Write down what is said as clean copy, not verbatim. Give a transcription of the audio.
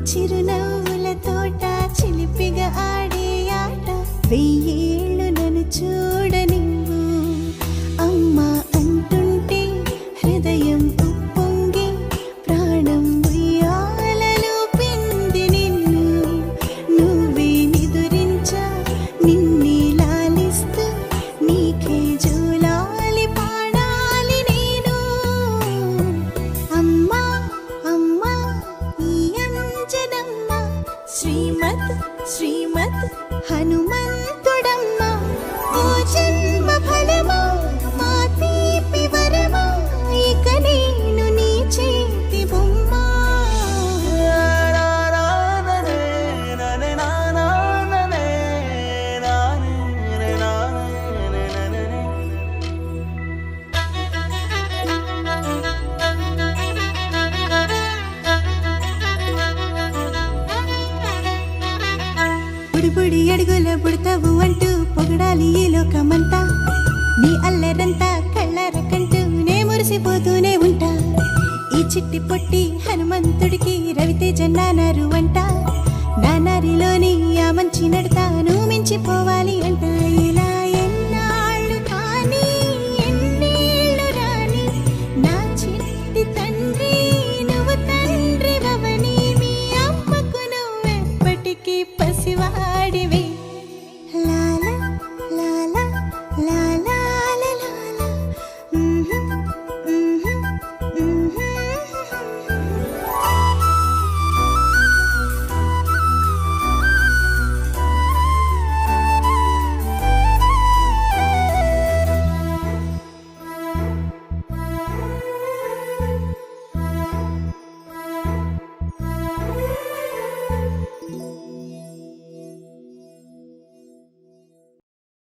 చిరునవ్వుల తోట చిలిపిగా ఆడే ఆట వెయ్యేళ్ళు నన్ను చూడనివ్వు అమ్మా అంటుంటే హృదయం ఉప్పొంగి ప్రాణం ఉయ్యాలలో పిండి నిన్ను నువ్వే నిదురించా నిన్నే లాలిస్తూ నీకే జోలాలి పాడాలి నేను అమ్మా అమ్మా ఈ అంజనమ్మ శ్రీమత్ శ్రీమత్ హనుమంతుడమ్మ ఓ జన్మ ఫలమా మా తీపి వరమా ఇక నేను నీ చేతి బొమ్మ బుడిబుడి అడుగుల బుడతావు అంటూ పొగడాలి ఈ లోకమంతా నీ అల్లరంతా కళ్ళారకంటూ నే మురిసిపోతూనే ఉంటా ఈ చిట్టి పొట్టి హనుమంతుడికి రవితేజ నానారు అంట నానారిలోని ఆ మంచి నడతా నువ్వు మించిపోవాలి